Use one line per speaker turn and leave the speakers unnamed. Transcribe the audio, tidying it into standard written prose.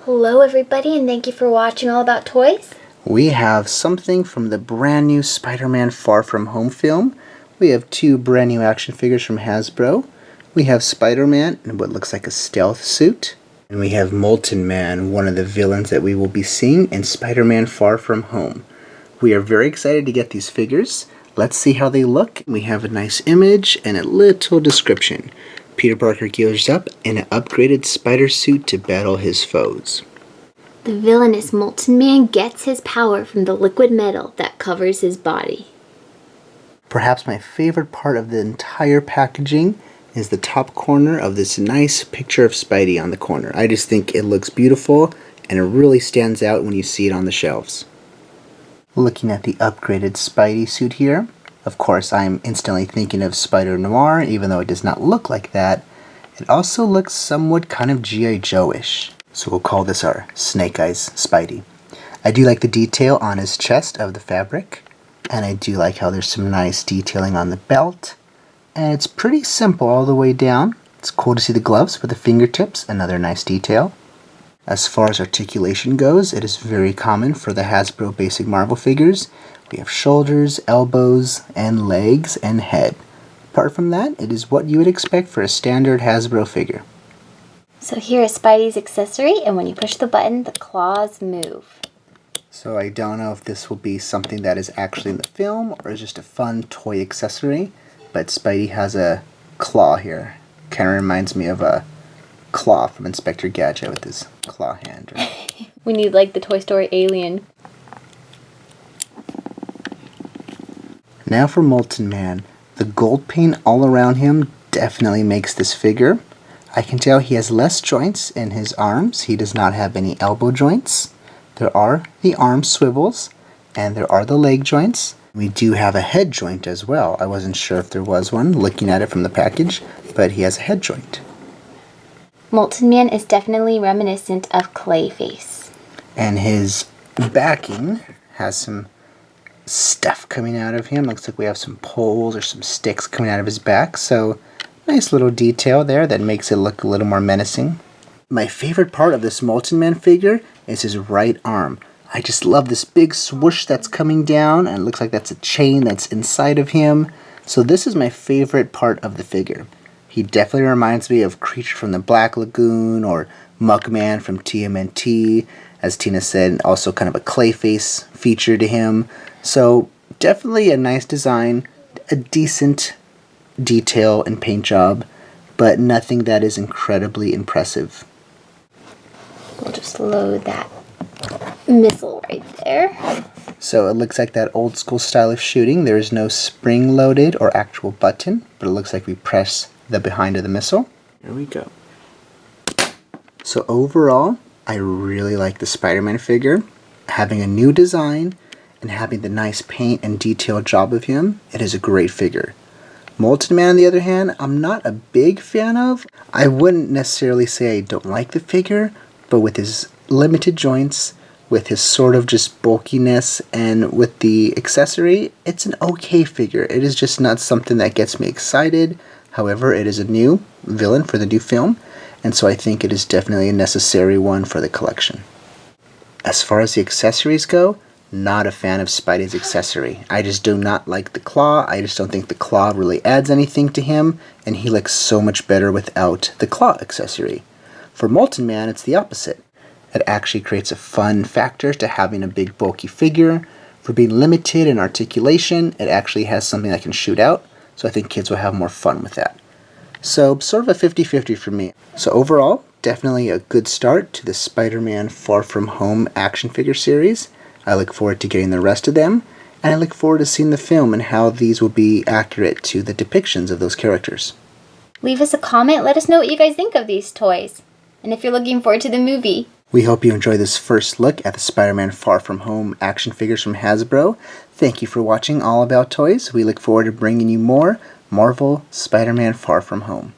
Hello everybody, and thank you for watching All About Toys.
We have something from the brand new Spider-Man Far From Home film. We have two brand new action figures from Hasbro. We have Spider-Man in what looks like a stealth suit. And we have Molten Man, one of the villains that we will be seeing in Spider-Man Far From Home. We are very excited to get these figures. Let's see how they look. We have a nice image and a little description. Peter Parker gears up in an upgraded spider suit to battle his foes.
The villainous Molten Man gets his power from the liquid metal that covers his body.
Perhaps my favorite part of the entire packaging is the top corner of this nice picture of Spidey on the corner. I just think it looks beautiful and it really stands out when you see it on the shelves. Looking at the upgraded Spidey suit here, of course I'm instantly thinking of Spider-Noir, even though it does not look like that. It also looks somewhat kind of G.I. Joe-ish, so we'll call this our Snake Eyes Spidey. I do like the detail on his chest of the fabric, and I do like how there's some nice detailing on the belt, and it's pretty simple all the way down. It's cool to see the gloves with the fingertips, another nice detail. As far as articulation goes, it is very common for the Hasbro basic Marvel figures. We have shoulders, elbows, and legs, and head. Apart from that, it is what you would expect for a standard Hasbro figure.
So here is Spidey's accessory, and when you push the button, the claws move.
So I don't know if this will be something that is actually in the film, or is just a fun toy accessory, but Spidey has a claw here. Kind of reminds me of a Claw from Inspector Gadget with his claw hand.
We need like the Toy Story alien.
Now for Molten Man. The gold paint all around him definitely makes this figure. I can tell he has less joints in his arms. He does not have any elbow joints. There are the arm swivels, and there are the leg joints. We do have a head joint as well. I wasn't sure if there was one looking at it from the package, but he has a head joint.
Molten Man is definitely reminiscent of Clayface.
And his backing has some stuff coming out of him. Looks like we have some poles or some sticks coming out of his back. So nice little detail there that makes it look a little more menacing. My favorite part of this Molten Man figure is his right arm. I just love this big swoosh that's coming down, and it looks like that's a chain that's inside of him. So this is my favorite part of the figure. He definitely reminds me of Creature from the Black Lagoon or Mugman from TMNT. As Tina said, also kind of a Clayface feature to him. So definitely a nice design, a decent detail and paint job, but nothing that is incredibly impressive.
We'll just load that missile right there.
So it looks like that old school style of shooting. There is no spring loaded or actual button, but it looks like we press the behind of the missile. There we go. So overall, I really like the Spider-Man figure. Having a new design and having the nice paint and detailed job of him, it is a great figure. Molten Man, on the other hand, I'm not a big fan of. I wouldn't necessarily say I don't like the figure, but with his limited joints, with his sort of just bulkiness, and with the accessory, it's an okay figure. It is just not something that gets me excited. However, it is a new villain for the new film, and so I think it is definitely a necessary one for the collection. As far as the accessories go, not a fan of Spidey's accessory. I just do not like the claw. I just don't think the claw really adds anything to him, and he looks so much better without the claw accessory. For Molten Man, it's the opposite. It actually creates a fun factor to having a big bulky figure. For being limited in articulation, it actually has something that can shoot out, so I think kids will have more fun with that. So sort of a 50-50 for me. So overall, definitely a good start to the Spider-Man Far From Home action figure series. I look forward to getting the rest of them, and I look forward to seeing the film and how these will be accurate to the depictions of those characters.
Leave us a comment, let us know what you guys think of these toys, and if you're looking forward to the movie.
We hope you enjoy this first look at the Spider-Man Far From Home action figures from Hasbro. Thank you for watching All About Toys. We look forward to bringing you more Marvel Spider-Man Far From Home.